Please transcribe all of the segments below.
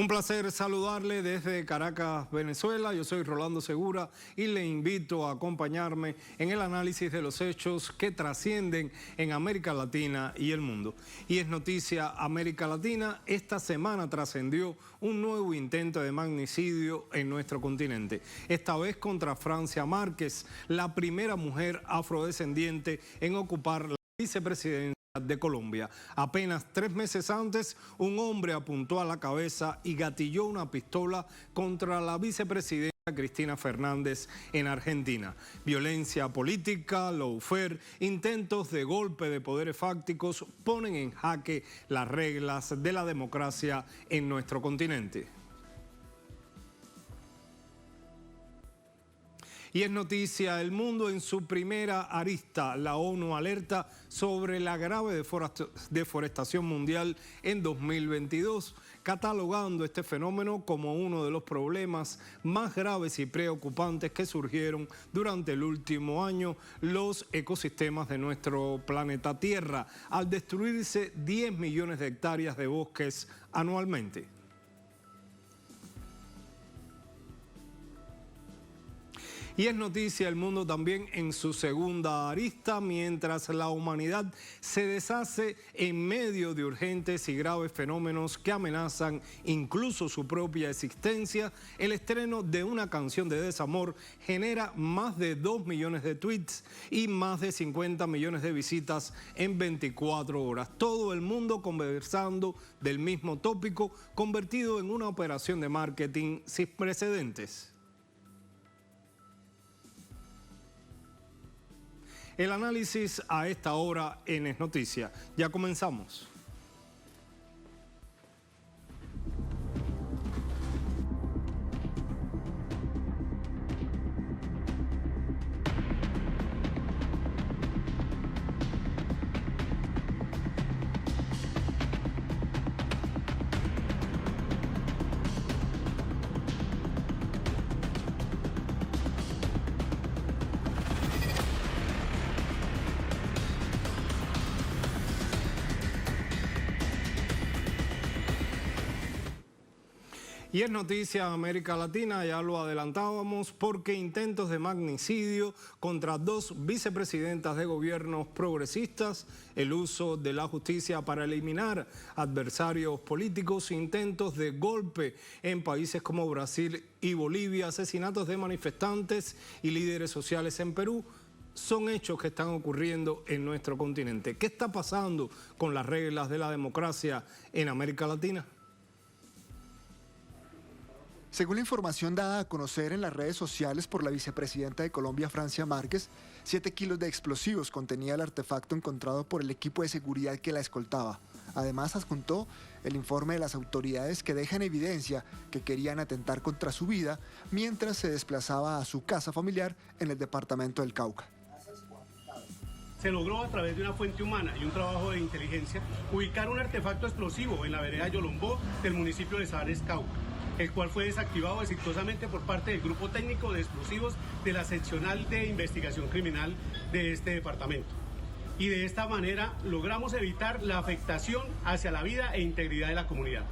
Un placer saludarle desde Caracas, Venezuela. Yo soy Rolando Segura y le invito a acompañarme en el análisis de los hechos que trascienden en América Latina y el mundo. Y es noticia América Latina, esta semana trascendió un nuevo intento de magnicidio en nuestro continente. Esta vez contra Francia Márquez, la primera mujer afrodescendiente en ocupar la vicepresidencia de Colombia. Apenas 3 meses antes, un hombre apuntó a la cabeza y gatilló una pistola contra la vicepresidenta Cristina Fernández en Argentina. Violencia política, lawfare, intentos de golpe de poderes fácticos ponen en jaque las reglas de la democracia en nuestro continente. Y es noticia El Mundo en su primera arista. La ONU alerta sobre la grave deforestación mundial en 2022, catalogando este fenómeno como uno de los problemas más graves y preocupantes que surgieron durante el último año los ecosistemas de nuestro planeta Tierra, al destruirse 10 millones de hectáreas de bosques anualmente. Y es noticia El Mundo también en su segunda arista, mientras la humanidad se deshace en medio de urgentes y graves fenómenos que amenazan incluso su propia existencia. El estreno de una canción de desamor genera más de 2 millones de tweets y más de 50 millones de visitas en 24 horas. Todo el mundo conversando del mismo tópico, convertido en una operación de marketing sin precedentes. El análisis a esta hora en Es Noticia. Ya comenzamos. Y es noticia en América Latina, ya lo adelantábamos, porque intentos de magnicidio contra 2 vicepresidentas de gobiernos progresistas, el uso de la justicia para eliminar adversarios políticos, intentos de golpe en países como Brasil y Bolivia, asesinatos de manifestantes y líderes sociales en Perú, son hechos que están ocurriendo en nuestro continente. ¿Qué está pasando con las reglas de la democracia en América Latina? Según la información dada a conocer en las redes sociales por la vicepresidenta de Colombia, Francia Márquez, 7 kilos de explosivos contenía el artefacto encontrado por el equipo de seguridad que la escoltaba. Además, adjuntó el informe de las autoridades que deja en evidencia que querían atentar contra su vida mientras se desplazaba a su casa familiar en el departamento del Cauca. Se logró a través de una fuente humana y un trabajo de inteligencia ubicar un artefacto explosivo en la vereda Yolombó del municipio de Sabares, Cauca, el cual fue desactivado exitosamente por parte del Grupo Técnico de Explosivos de la Seccional de Investigación Criminal de este departamento. Y de esta manera logramos evitar la afectación hacia la vida e integridad de la comunidad.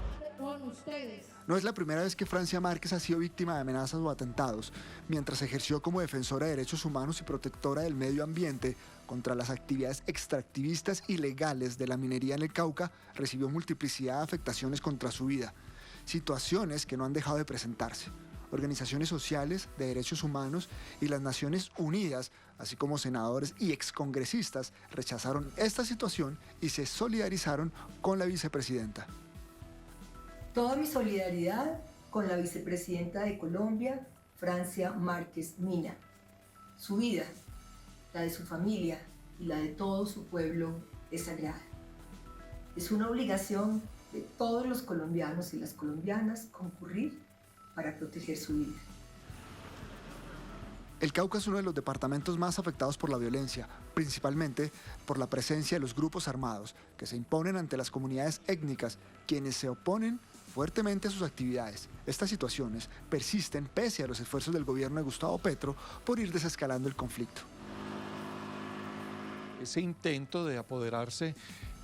No es la primera vez que Francia Márquez ha sido víctima de amenazas o atentados. Mientras ejerció como defensora de derechos humanos y protectora del medio ambiente contra las actividades extractivistas ilegales de la minería en el Cauca, recibió multiplicidad de afectaciones contra su vida. Situaciones que no han dejado de presentarse. Organizaciones sociales de derechos humanos y las Naciones Unidas, así como senadores y excongresistas, rechazaron esta situación y se solidarizaron con la vicepresidenta. Toda mi solidaridad con la vicepresidenta de Colombia, Francia Márquez Mina. Su vida, la de su familia y la de todo su pueblo es sagrada. Es una obligación de todos los colombianos y las colombianas concurrir para proteger su vida. El Cauca es uno de los departamentos más afectados por la violencia, principalmente por la presencia de los grupos armados que se imponen ante las comunidades étnicas, quienes se oponen fuertemente a sus actividades. Estas situaciones persisten pese a los esfuerzos del gobierno de Gustavo Petro por ir desescalando el conflicto. Ese intento de apoderarse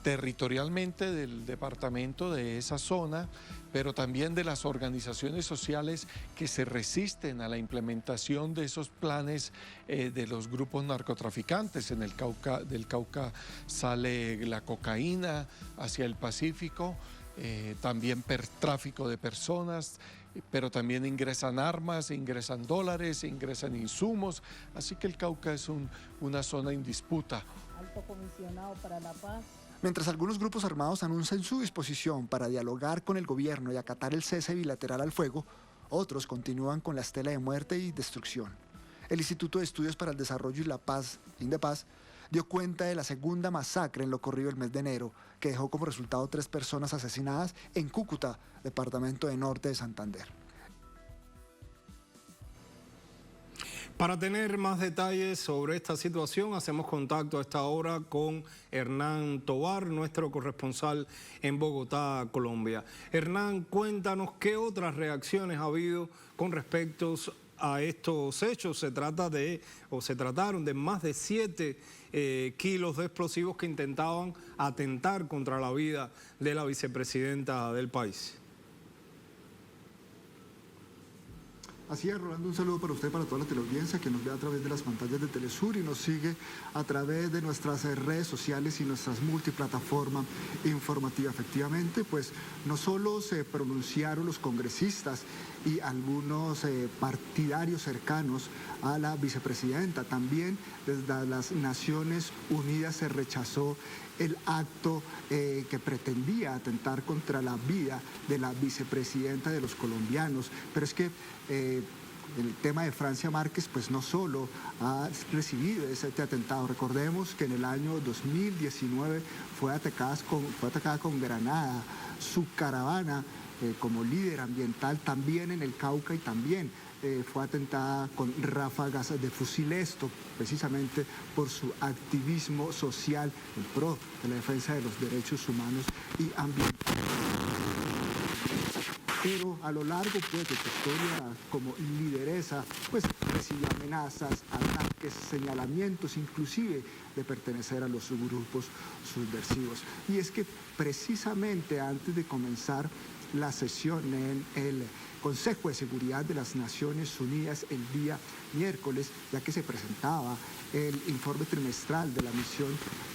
territorialmente del departamento, de esa zona, pero también de las organizaciones sociales que se resisten a la implementación de esos planes de los grupos narcotraficantes. En el Cauca, del Cauca sale la cocaína hacia el Pacífico, también tráfico de personas, pero también ingresan armas, ingresan dólares, ingresan insumos, así que el Cauca es una zona en disputa. Alto Comisionado para la Paz. Mientras algunos grupos armados anuncian su disposición para dialogar con el gobierno y acatar el cese bilateral al fuego, otros continúan con la estela de muerte y destrucción. El Instituto de Estudios para el Desarrollo y la Paz, INDEPAZ, dio cuenta de la segunda masacre en lo corrido el mes de enero, que dejó como resultado 3 personas asesinadas en Cúcuta, departamento de Norte de Santander. Para tener más detalles sobre esta situación, hacemos contacto a esta hora con Hernán Tovar, nuestro corresponsal en Bogotá, Colombia. Hernán, cuéntanos qué otras reacciones ha habido con respecto a estos hechos. Se trataron de más de 7 kilos de explosivos que intentaban atentar contra la vida de la vicepresidenta del país. Así es, Rolando, un saludo para usted, para toda la teleaudiencia que nos ve a través de las pantallas de Telesur y nos sigue a través de nuestras redes sociales y nuestras multiplataformas informativas. Efectivamente, pues no solo se pronunciaron los congresistas y algunos partidarios cercanos a la vicepresidenta, también desde las Naciones Unidas se rechazó el acto que pretendía atentar contra la vida de la vicepresidenta de los colombianos. Pero es que el tema de Francia Márquez pues no solo ha recibido ese atentado. Recordemos que en el año 2019 fue atacada con granada su caravana como líder ambiental también en el Cauca y también fue atentada con ráfagas de fusil, esto precisamente por su activismo social en pro de la defensa de los derechos humanos y ambientales. Pero a lo largo pues, de su historia como lideresa, pues recibió amenazas, ataques, señalamientos, inclusive de pertenecer a los grupos subversivos. Y es que precisamente antes de comenzar la sesión en el Consejo de Seguridad de las Naciones Unidas el día miércoles, ya que se presentaba el informe trimestral de la misión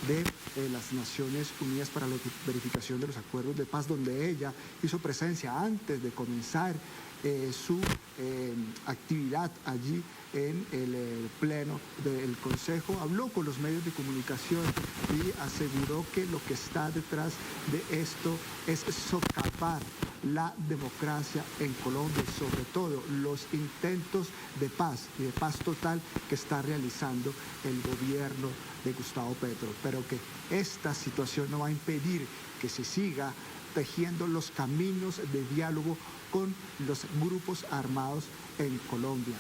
de las Naciones Unidas para la verificación de los acuerdos de paz, donde ella hizo presencia antes de comenzar su actividad allí en el pleno del Consejo. Habló con los medios de comunicación y aseguró que lo que está detrás de esto es socavar la democracia en Colombia y sobre todo los intentos de paz y de paz total que está realizando el gobierno de Gustavo Petro, pero que esta situación no va a impedir que se siga tejiendo los caminos de diálogo con los grupos armados en Colombia.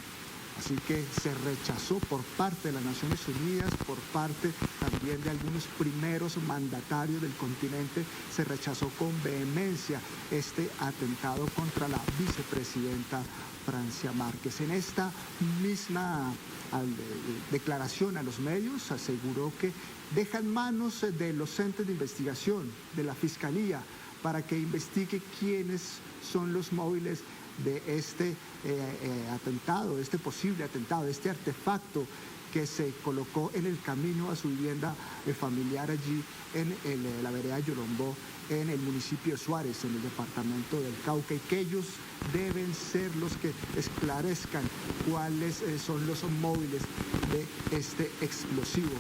Así que se rechazó por parte de las Naciones Unidas, por parte también de algunos primeros mandatarios del continente, se rechazó con vehemencia este atentado contra la vicepresidenta Francia Márquez. En esta misma declaración a los medios aseguró que deja en manos de los entes de investigación, de la Fiscalía, para que investigue quiénes son los móviles de este atentado, de este posible atentado, de este artefacto que se colocó en el camino a su vivienda familiar allí en la vereda Yolombó, en el municipio de Suárez, en el departamento del Cauca, y que ellos deben ser los que esclarezcan cuáles son los móviles de este explosivo.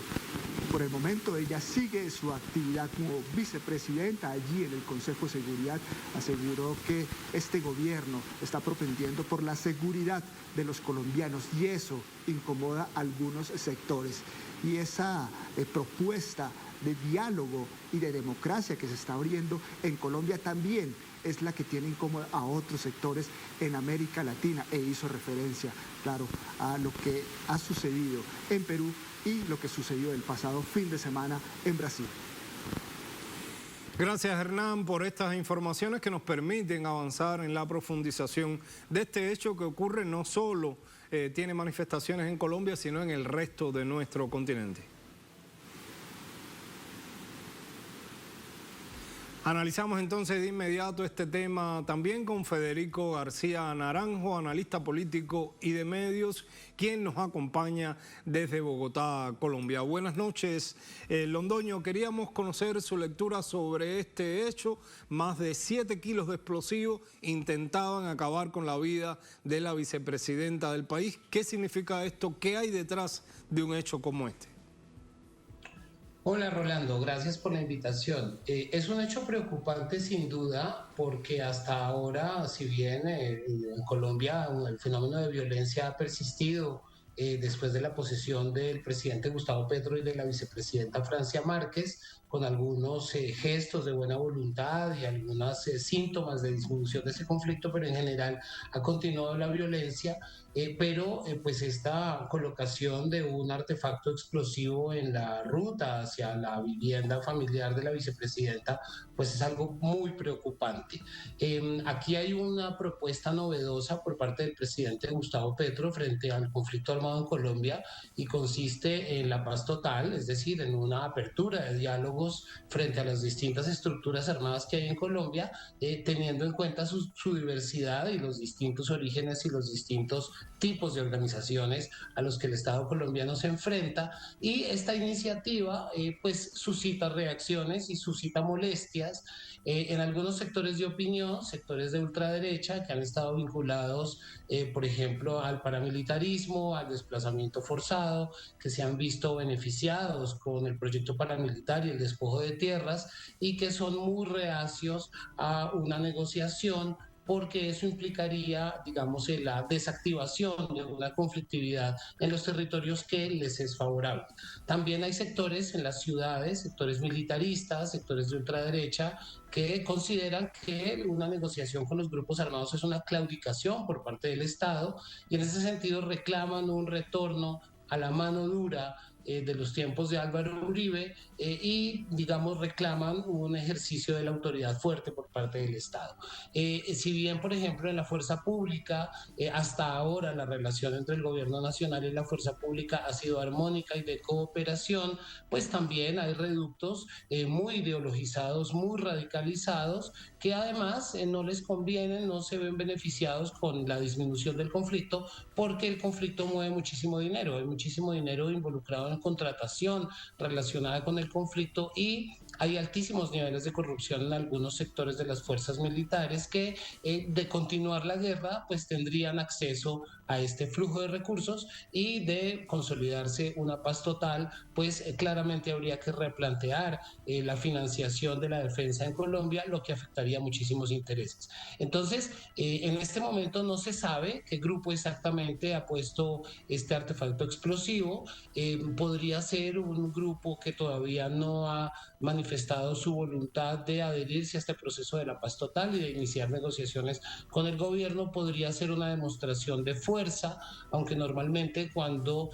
Por el momento ella sigue su actividad como vicepresidenta allí en el Consejo de Seguridad. Aseguró que este gobierno está propendiendo por la seguridad de los colombianos y eso incomoda a algunos sectores. Y esa propuesta de diálogo y de democracia que se está abriendo en Colombia también es la que tiene incómoda a otros sectores en América Latina, e hizo referencia, claro, a lo que ha sucedido en Perú y lo que sucedió el pasado fin de semana en Brasil. Gracias, Hernán, por estas informaciones que nos permiten avanzar en la profundización de este hecho que ocurre no solo tiene manifestaciones en Colombia, sino en el resto de nuestro continente. Analizamos entonces de inmediato este tema también con Federico García Naranjo, analista político y de medios, quien nos acompaña desde Bogotá, Colombia. Buenas noches, Londoño. Queríamos conocer su lectura sobre este hecho. Más de 7 kilos de explosivos intentaban acabar con la vida de la vicepresidenta del país. ¿Qué significa esto? ¿Qué hay detrás de un hecho como este? Hola Rolando, gracias por la invitación. Es un hecho preocupante sin duda porque hasta ahora, si bien en Colombia el fenómeno de violencia ha persistido después de la posesión del presidente Gustavo Petro y de la vicepresidenta Francia Márquez, con algunos gestos de buena voluntad y algunos síntomas de disminución de ese conflicto, pero en general ha continuado la violencia. Pues esta colocación de un artefacto explosivo en la ruta hacia la vivienda familiar de la vicepresidenta, pues es algo muy preocupante. Aquí hay una propuesta novedosa por parte del presidente Gustavo Petro frente al conflicto armado en Colombia y consiste en la paz total, es decir, en una apertura de diálogos frente a las distintas estructuras armadas que hay en Colombia, teniendo en cuenta su diversidad y los distintos orígenes y los distintos tipos de organizaciones a los que el Estado colombiano se enfrenta. Y esta iniciativa pues suscita reacciones y suscita molestias en algunos sectores de opinión, sectores de ultraderecha que han estado vinculados, por ejemplo, al paramilitarismo, al desplazamiento forzado, que se han visto beneficiados con el proyecto paramilitar y el despojo de tierras y que son muy reacios a una negociación porque eso implicaría, digamos, la desactivación de una conflictividad en los territorios que les es favorable. También hay sectores en las ciudades, sectores militaristas, sectores de ultraderecha, que consideran que una negociación con los grupos armados es una claudicación por parte del Estado y en ese sentido reclaman un retorno a la mano dura de los tiempos de Álvaro Uribe y, digamos, reclaman un ejercicio de la autoridad fuerte por parte del Estado. Si bien, por ejemplo, en la fuerza pública, hasta ahora la relación entre el gobierno nacional y la fuerza pública ha sido armónica y de cooperación, pues también hay reductos muy ideologizados, muy radicalizados, que además no les convienen, no se ven beneficiados con la disminución del conflicto, porque el conflicto mueve muchísimo dinero, hay muchísimo dinero involucrado en contratación relacionada con el conflicto y hay altísimos niveles de corrupción en algunos sectores de las fuerzas militares que de continuar la guerra pues tendrían acceso a este flujo de recursos y de consolidarse una paz total pues claramente habría que replantear la financiación de la defensa en Colombia, lo que afectaría muchísimos intereses. Entonces, en este momento no se sabe qué grupo exactamente ha puesto este artefacto explosivo. Podría ser un grupo que todavía no ha manifestado su voluntad de adherirse a este proceso de la paz total y de iniciar negociaciones con el gobierno. Podría ser una demostración de fuerza, aunque normalmente cuando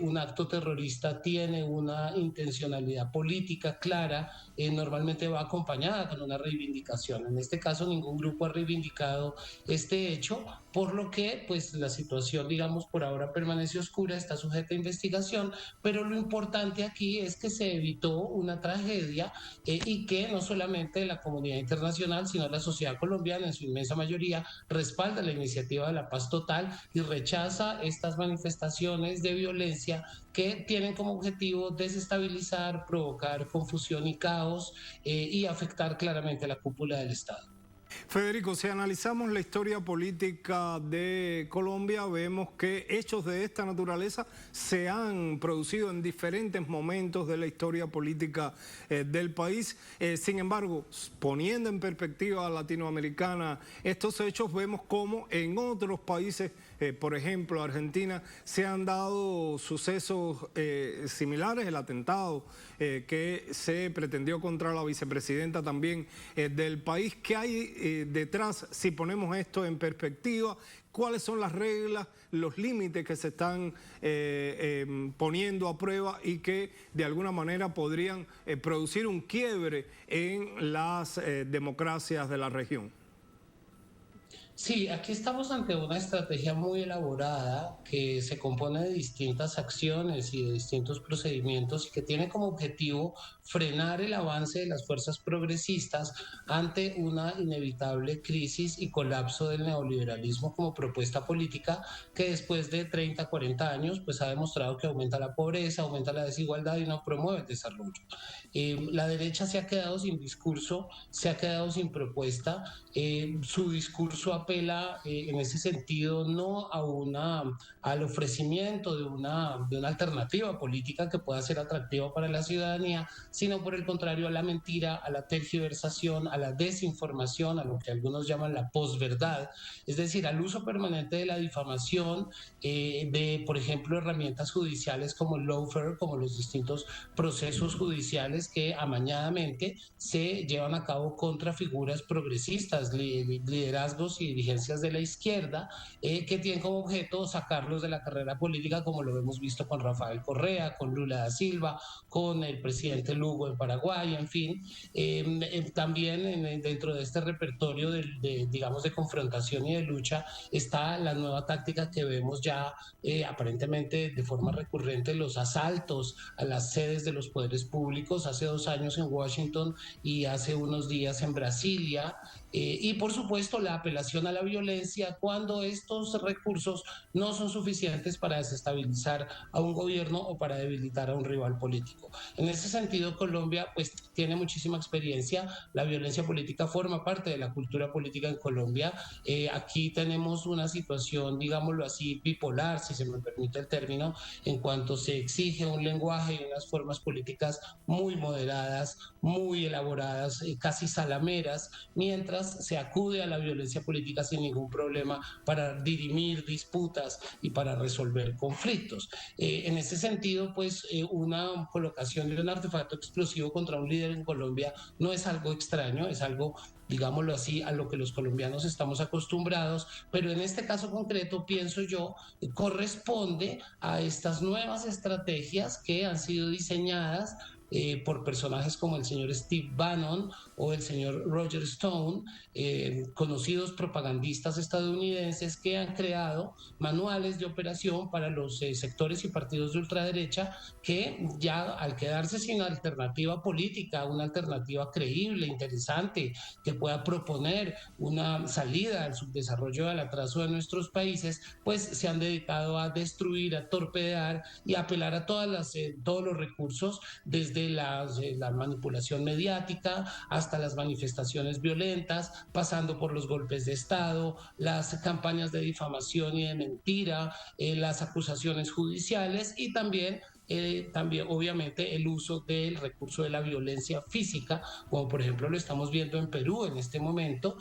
un acto terrorista tiene una intencionalidad política clara, normalmente va acompañada con una reivindicación. En este caso ningún grupo ha reivindicado este hecho, por lo que pues la situación, digamos, por ahora permanece oscura, está sujeta a investigación, pero lo importante aquí es que se evitó una tragedia y que no solamente la comunidad internacional, sino la sociedad colombiana en su inmensa mayoría respalda la iniciativa de la paz total y rechaza estas manifestaciones de violencia que tienen como objetivo desestabilizar, provocar confusión y caos y afectar claramente a la cúpula del Estado. Federico, si analizamos la historia política de Colombia, vemos que hechos de esta naturaleza se han producido en diferentes momentos de la historia política del país. Sin embargo, poniendo en perspectiva latinoamericana estos hechos, vemos cómo en otros países, por ejemplo Argentina, se han dado sucesos similares, el atentado que se pretendió contra la vicepresidenta también del país. ¿Qué hay detrás, si ponemos esto en perspectiva? ¿Cuáles son las reglas, los límites que se están poniendo a prueba y que de alguna manera podrían producir un quiebre en las democracias de la región? Sí, aquí estamos ante una estrategia muy elaborada que se compone de distintas acciones y de distintos procedimientos y que tiene como objetivo frenar el avance de las fuerzas progresistas ante una inevitable crisis y colapso del neoliberalismo como propuesta política que después de 30, 40 años pues ha demostrado que aumenta la pobreza, aumenta la desigualdad y no promueve el desarrollo. La derecha se ha quedado sin discurso, se ha quedado sin propuesta. Su discurso apela en ese sentido no al ofrecimiento de una alternativa política que pueda ser atractiva para la ciudadanía, sino por el contrario a la mentira, a la tergiversación, a la desinformación, a lo que algunos llaman la posverdad, es decir, al uso permanente de la difamación, de, por ejemplo, herramientas judiciales como el lawfare, como los distintos procesos judiciales que amañadamente se llevan a cabo contra figuras progresistas, liderazgos y dirigencias de la izquierda, que tienen como objeto sacarlos de la carrera política, como lo hemos visto con Rafael Correa, con Lula da Silva, con el presidente Lugo en Paraguay, en fin. También dentro de este repertorio digamos, de confrontación y de lucha está la nueva táctica que vemos ya aparentemente de forma recurrente, los asaltos a las sedes de los poderes públicos, hace 2 años en Washington y hace unos días en Brasilia, y por supuesto la apelación a la violencia cuando estos recursos no son suficientes para desestabilizar a un gobierno o para debilitar a un rival político. En ese sentido, Colombia pues tiene muchísima experiencia, la violencia política forma parte de la cultura política en Colombia. Aquí tenemos una situación, digámoslo así, bipolar, si se me permite el término, en cuanto se exige un lenguaje y unas formas políticas muy moderadas, muy elaboradas, casi salameras, mientras se acude a la violencia política sin ningún problema para dirimir disputas y para resolver conflictos. En ese sentido, pues una colocación de un artefacto explosivo contra un líder en Colombia no es algo extraño, es algo, digámoslo así, a lo que los colombianos estamos acostumbrados, pero en este caso concreto, pienso yo, corresponde a estas nuevas estrategias que han sido diseñadas por personajes como el señor Steve Bannon o el señor Roger Stone, conocidos propagandistas estadounidenses que han creado manuales de operación para los sectores y partidos de ultraderecha que ya al quedarse sin alternativa política, una alternativa creíble, interesante, que pueda proponer una salida al subdesarrollo y al atraso de nuestros países, pues se han dedicado a destruir, a torpedear y a apelar a todos los recursos, desde la manipulación mediática hasta las manifestaciones violentas, pasando por los golpes de Estado, las campañas de difamación y de mentira, las acusaciones judiciales y también obviamente el uso del recurso de la violencia física, como por ejemplo lo estamos viendo en Perú en este momento,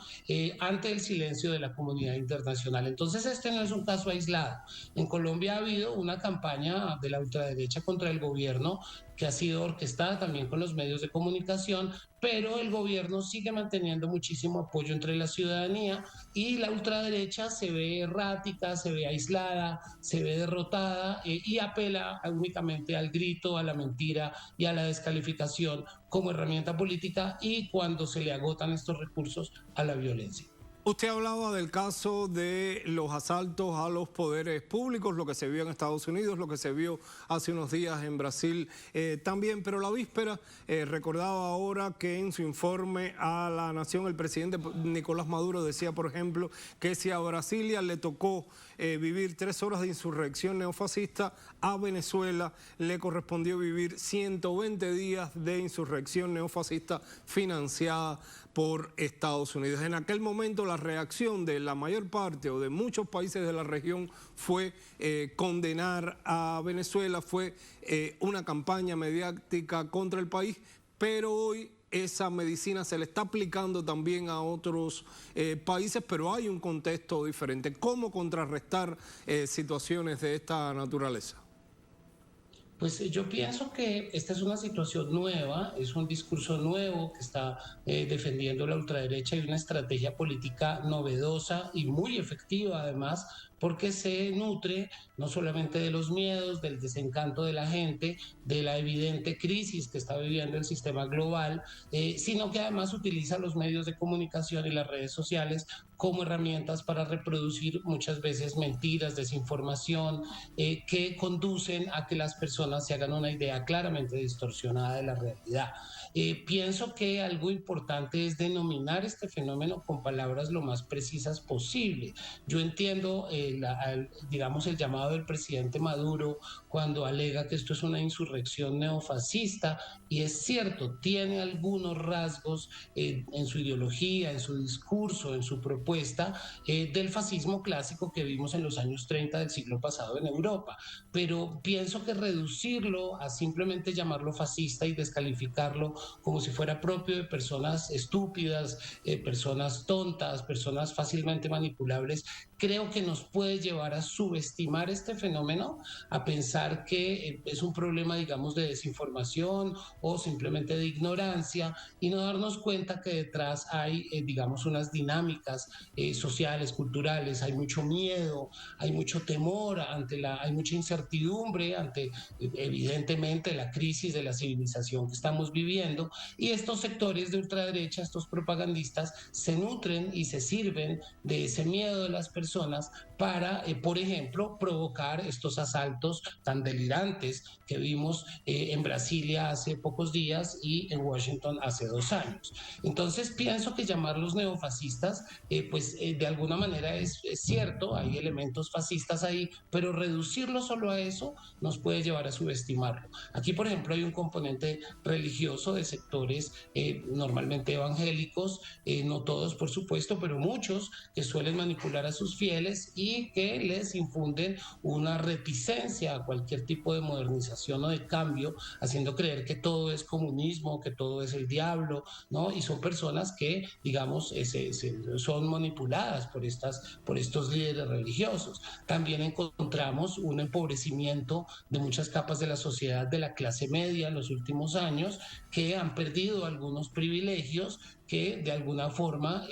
ante el silencio de la comunidad internacional. Entonces este no es un caso aislado. En Colombia ha habido una campaña de la ultraderecha contra el gobierno que ha sido orquestada también con los medios de comunicación, pero el gobierno sigue manteniendo muchísimo apoyo entre la ciudadanía y la ultraderecha se ve errática, se ve aislada, se ve derrotada y apela únicamente al grito, a la mentira y a la descalificación como herramienta política y, cuando se le agotan estos recursos, a la violencia. Usted hablaba del caso de los asaltos a los poderes públicos, lo que se vio en Estados Unidos, lo que se vio hace unos días en Brasil también, pero la víspera recordaba ahora que en su informe a la Nación el presidente Nicolás Maduro decía, por ejemplo, que si a Brasilia le tocó vivir 3 horas de insurrección neofascista, a Venezuela le correspondió vivir 120 días de insurrección neofascista financiada por Estados Unidos. En aquel momento la reacción de la mayor parte o de muchos países de la región fue condenar a Venezuela, fue una campaña mediática contra el país, pero hoy esa medicina se le está aplicando también a otros países, pero hay un contexto diferente. ¿Cómo contrarrestar situaciones de esta naturaleza? Pues yo pienso que esta es una situación nueva, es un discurso nuevo que está defendiendo la ultraderecha y una estrategia política novedosa y muy efectiva además porque se nutre no solamente de los miedos, del desencanto de la gente, de la evidente crisis que está viviendo el sistema global, sino que además utiliza los medios de comunicación y las redes sociales como herramientas para reproducir muchas veces mentiras, desinformación, que conducen a que las personas se hagan una idea claramente distorsionada de la realidad. Pienso que algo importante es denominar este fenómeno con palabras lo más precisas posible. Yo entiendo, digamos, el llamado del presidente Maduro cuando alega que esto es una insurrección neofascista, y es cierto, tiene algunos rasgos en su ideología, en su discurso, en su propuesta del fascismo clásico que vimos en los años 30 del siglo pasado en Europa, pero pienso que reducirlo a simplemente llamarlo fascista y descalificarlo como si fuera propio de personas estúpidas, personas tontas, personas fácilmente manipulables, creo que nos puede llevar a subestimar este fenómeno, a pensar que es un problema, digamos, de desinformación o simplemente de ignorancia, y no darnos cuenta que detrás hay, digamos, unas dinámicas sociales, culturales, hay mucho miedo, hay mucho temor, hay mucha incertidumbre ante, evidentemente, la crisis de la civilización que estamos viviendo, y estos sectores de ultraderecha, estos propagandistas, se nutren y se sirven de ese miedo de las personas para, por ejemplo, provocar estos asaltos tan delirantes que vimos en Brasilia hace pocos días y en Washington hace 2 años. Entonces pienso que llamarlos neofascistas, de alguna manera es cierto, hay elementos fascistas ahí, pero reducirlo solo a eso nos puede llevar a subestimarlo. Aquí, por ejemplo, hay un componente religioso de sectores normalmente evangélicos, no todos, por supuesto, pero muchos que suelen manipular a sus fieles y que les infunden una reticencia a cualquier tipo de modernización o de cambio, haciendo creer que todo es comunismo, que todo es el diablo, ¿no? Y son personas que, digamos, son manipuladas por estos líderes religiosos. También encontramos un empobrecimiento de muchas capas de la sociedad, de la clase media en los últimos años, que han perdido algunos privilegios, que de alguna forma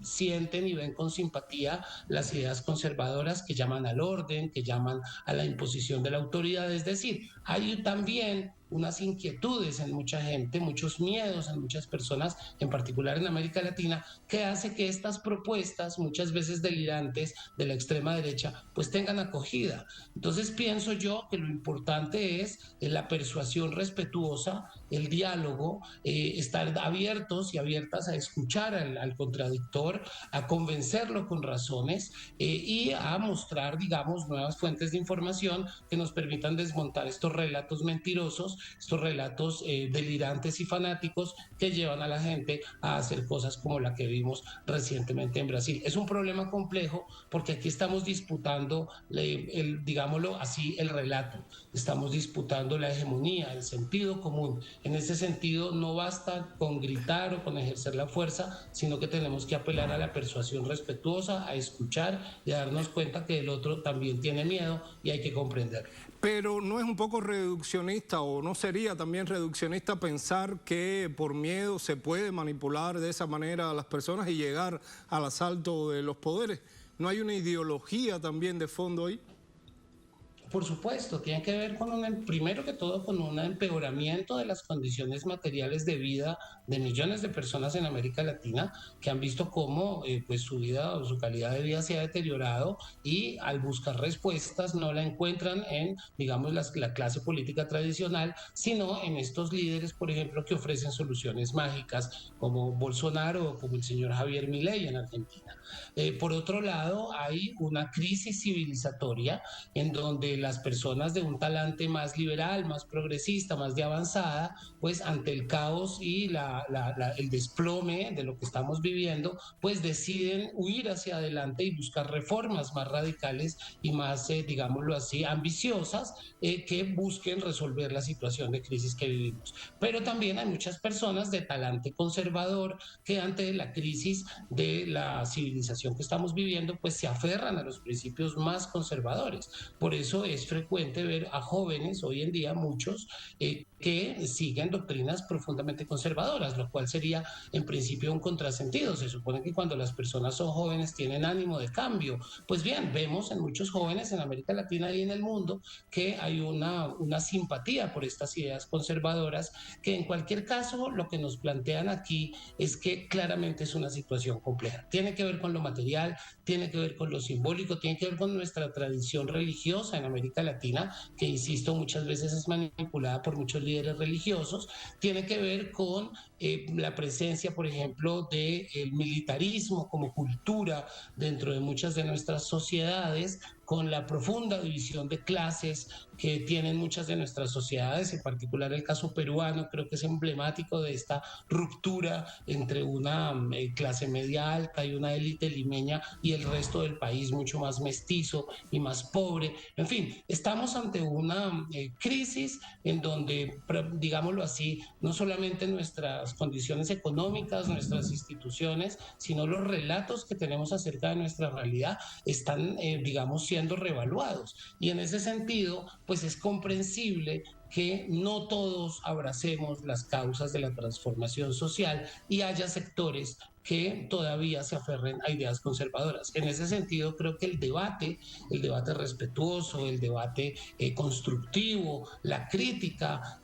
sienten y ven con simpatía las ideas conservadoras que llaman al orden, que llaman a la imposición de la autoridad. Es decir, hay también unas inquietudes en mucha gente, muchos miedos en muchas personas, en particular en América Latina, que hace que estas propuestas, muchas veces delirantes, de la extrema derecha, pues tengan acogida. Entonces pienso yo que lo importante es la persuasión respetuosa, el diálogo, estar abiertos y abiertas a escuchar al contradictor, a convencerlo con razones y a mostrar, digamos, nuevas fuentes de información que nos permitan desmontar estos relatos mentirosos, estos relatos delirantes y fanáticos que llevan a la gente a hacer cosas como la que vimos recientemente en Brasil. Es un problema complejo porque aquí estamos disputando, digámoslo así, el relato. Estamos disputando la hegemonía, el sentido común. En ese sentido, no basta con gritar o con ejercer la fuerza, sino que tenemos que apelar a la persuasión respetuosa, a escuchar y a darnos cuenta que el otro también tiene miedo y hay que comprenderlo. Pero ¿no es un poco reduccionista o no sería también reduccionista pensar que por miedo se puede manipular de esa manera a las personas y llegar al asalto de los poderes? ¿No hay una ideología también de fondo ahí? Por supuesto, tiene que ver con primero que todo con un empeoramiento de las condiciones materiales de vida de millones de personas en América Latina que han visto cómo pues su vida o su calidad de vida se ha deteriorado, y al buscar respuestas no la encuentran en, digamos, la clase política tradicional, sino en estos líderes, por ejemplo, que ofrecen soluciones mágicas como Bolsonaro o como el señor Javier Milei en Argentina. Por otro lado, hay una crisis civilizatoria en donde las personas de un talante más liberal, más progresista, más de avanzada, pues ante el caos y el desplome de lo que estamos viviendo, pues deciden huir hacia adelante y buscar reformas más radicales y más, digámoslo así, ambiciosas, que busquen resolver la situación de crisis que vivimos. Pero también hay muchas personas de talante conservador que ante la crisis de la civilización que estamos viviendo, pues se aferran a los principios más conservadores. Por eso es frecuente ver a jóvenes, hoy en día muchos, que siguen doctrinas profundamente conservadoras, lo cual sería en principio un contrasentido. Se supone que cuando las personas son jóvenes tienen ánimo de cambio. Pues bien, vemos en muchos jóvenes en América Latina y en el mundo que hay una simpatía por estas ideas conservadoras, que en cualquier caso lo que nos plantean aquí es que claramente es una situación compleja. Tiene que ver con lo material, tiene que ver con lo simbólico, tiene que ver con nuestra tradición religiosa en América Latina, que insisto muchas veces es manipulada por muchos líderes religiosos, tiene que ver con la presencia, por ejemplo, del militarismo como cultura dentro de muchas de nuestras sociedades, con la profunda división de clases que tienen muchas de nuestras sociedades, en particular el caso peruano, creo que es emblemático de esta ruptura entre una clase media alta y una élite limeña y el resto del país mucho más mestizo y más pobre. En fin, estamos ante una crisis en donde, digámoslo así, no solamente nuestras condiciones económicas, nuestras instituciones, sino los relatos que tenemos acerca de nuestra realidad están, digamos, siendo reevaluados. Y en ese sentido, pues es comprensible que no todos abracemos las causas de la transformación social y haya sectores que todavía se aferren a ideas conservadoras. En ese sentido, creo que el debate respetuoso, el debate constructivo, la crítica,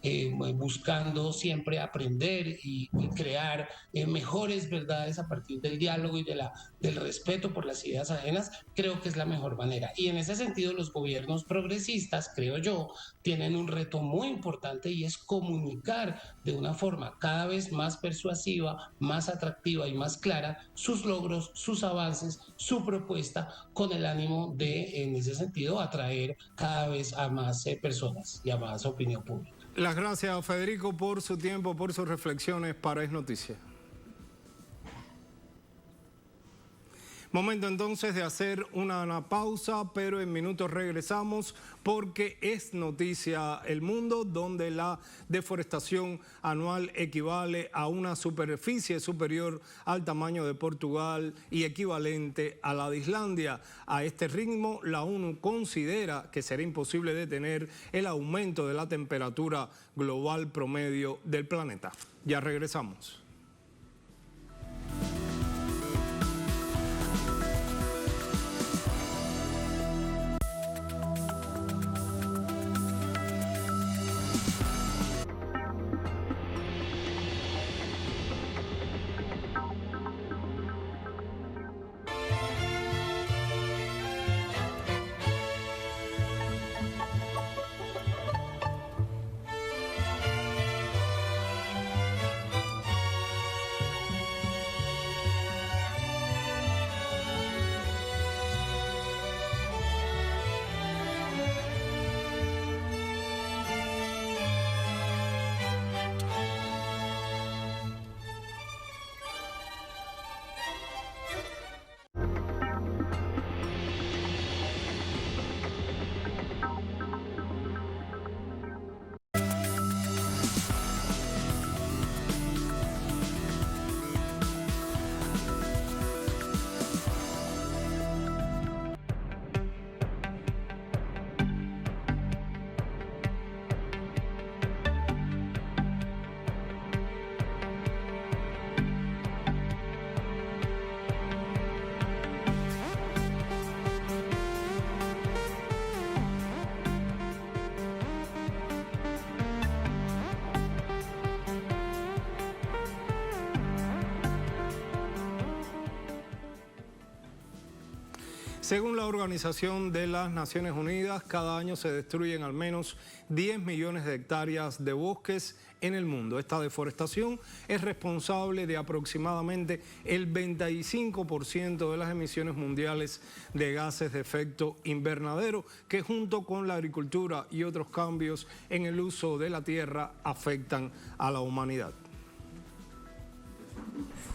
buscando siempre aprender y crear mejores verdades a partir del diálogo y del respeto por las ideas ajenas, creo que es la mejor manera. Y en ese sentido, los gobiernos progresistas, creo yo, tienen un reto muy importante y es comunicar de una forma cada vez más persuasiva, más atractiva y más clara sus logros, sus avances, su propuesta, con el ánimo de, en ese sentido, atraer cada vez a más personas y a más opinión pública. Las gracias, Federico, por su tiempo, por sus reflexiones para Es Noticia. Momento entonces de hacer una pausa, pero en minutos regresamos porque es noticia el mundo, donde la deforestación anual equivale a una superficie superior al tamaño de Portugal y equivalente a la de Islandia. A este ritmo, la ONU considera que será imposible detener el aumento de la temperatura global promedio del planeta. Ya regresamos. Según la Organización de las Naciones Unidas, cada año se destruyen al menos 10 millones de hectáreas de bosques en el mundo. Esta deforestación es responsable de aproximadamente el 25% de las emisiones mundiales de gases de efecto invernadero, que junto con la agricultura y otros cambios en el uso de la tierra afectan a la humanidad.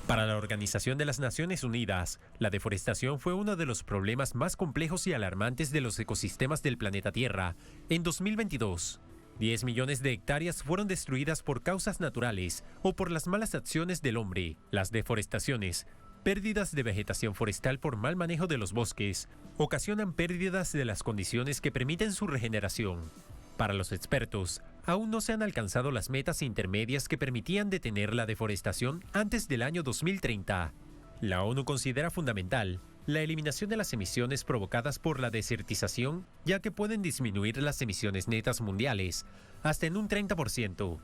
Para la Organización de las Naciones Unidas, la deforestación fue uno de los problemas más complejos y alarmantes de los ecosistemas del planeta Tierra. En 2022, 10 millones de hectáreas fueron destruidas por causas naturales o por las malas acciones del hombre. Las deforestaciones, pérdidas de vegetación forestal por mal manejo de los bosques, ocasionan pérdidas de las condiciones que permiten su regeneración. Para los expertos, aún no se han alcanzado las metas intermedias que permitían detener la deforestación antes del año 2030. La ONU considera fundamental la eliminación de las emisiones provocadas por la desertización, ya que pueden disminuir las emisiones netas mundiales hasta en un 30%.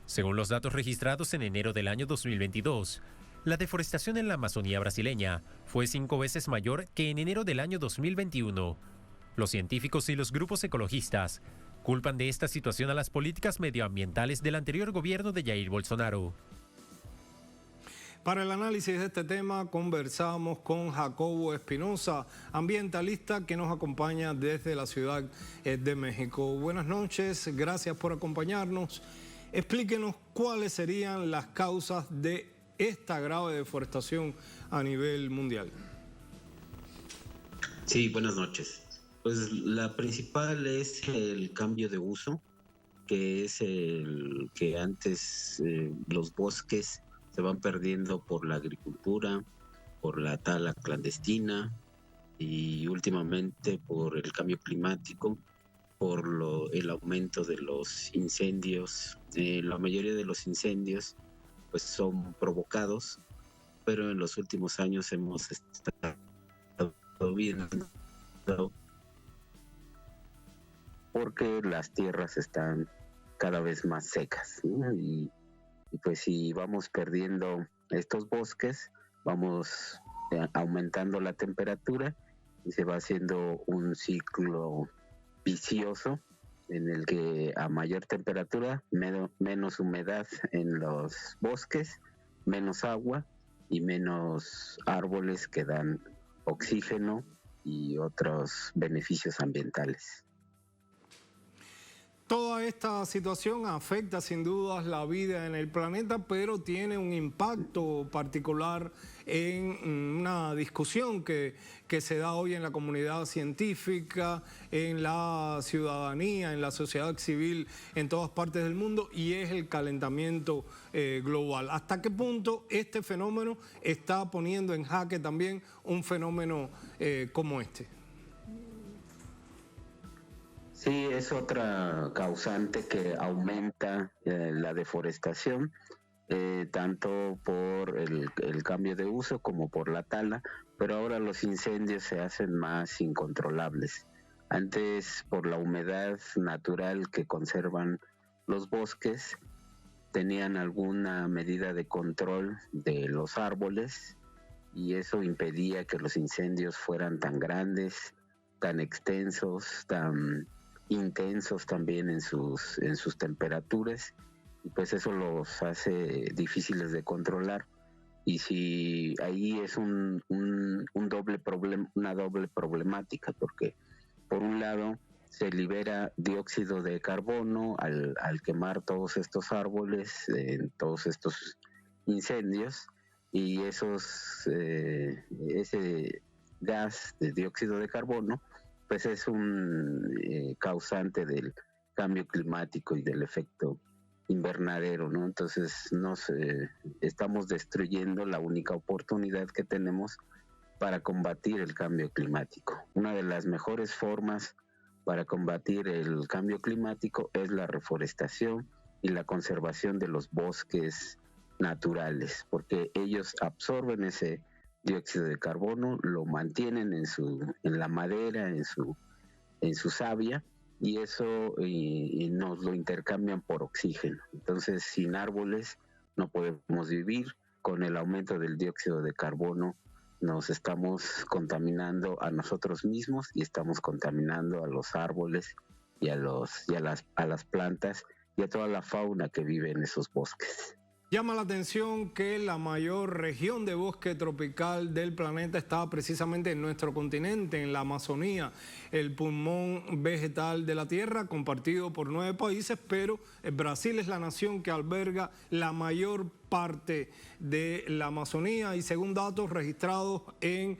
Según los datos registrados en enero del año 2022, la deforestación en la Amazonía brasileña fue 5 veces mayor que en enero del año 2021. Los científicos y los grupos ecologistas culpan de esta situación a las políticas medioambientales del anterior gobierno de Jair Bolsonaro. Para el análisis de este tema conversamos con Jacobo Espinosa, ambientalista que nos acompaña desde la Ciudad de México. Buenas noches, gracias por acompañarnos. Explíquenos cuáles serían las causas de esta grave deforestación a nivel mundial. Sí, buenas noches. Pues la principal es el cambio de uso, que es el que antes los bosques se van perdiendo por la agricultura, por la tala clandestina y últimamente por el cambio climático, por el aumento de los incendios. La mayoría de los incendios pues son provocados, pero en los últimos años hemos estado viendo porque las tierras están cada vez más secas, ¿no? Y pues si vamos perdiendo estos bosques, vamos aumentando la temperatura y se va haciendo un ciclo vicioso en el que a mayor temperatura, menos humedad en los bosques, menos agua y menos árboles que dan oxígeno y otros beneficios ambientales. Toda esta situación afecta sin dudas la vida en el planeta, pero tiene un impacto particular en una discusión que se da hoy en la comunidad científica, en la ciudadanía, en la sociedad civil en todas partes del mundo, y es el calentamiento global. ¿Hasta qué punto este fenómeno está poniendo en jaque también un fenómeno como este? Sí, es otra causante que aumenta la deforestación, tanto por el cambio de uso como por la tala, pero ahora los incendios se hacen más incontrolables. Antes, por la humedad natural que conservan los bosques, tenían alguna medida de control de los árboles y eso impedía que los incendios fueran tan grandes, tan extensos, tan intensos también en sus temperaturas, y pues eso los hace difíciles de controlar. Y si ahí es un doble problema, una doble problemática, porque por un lado se libera dióxido de carbono al quemar todos estos árboles en todos estos incendios, y ese gas de dióxido de carbono pues es un causante del cambio climático y del efecto invernadero, ¿no? Entonces estamos destruyendo la única oportunidad que tenemos para combatir el cambio climático. Una de las mejores formas para combatir el cambio climático es la reforestación y la conservación de los bosques naturales, porque ellos absorben ese dióxido de carbono, lo mantienen en la madera, en su savia, y eso nos lo intercambian por oxígeno. Entonces, sin árboles no podemos vivir. Con el aumento del dióxido de carbono nos estamos contaminando a nosotros mismos y estamos contaminando a los árboles y a las plantas y a toda la fauna que vive en esos bosques. Llama la atención que la mayor región de bosque tropical del planeta está precisamente en nuestro continente, en la Amazonía, el pulmón vegetal de la Tierra, compartido por 9 países, pero Brasil es la nación que alberga la mayor parte de la Amazonía, y según datos registrados en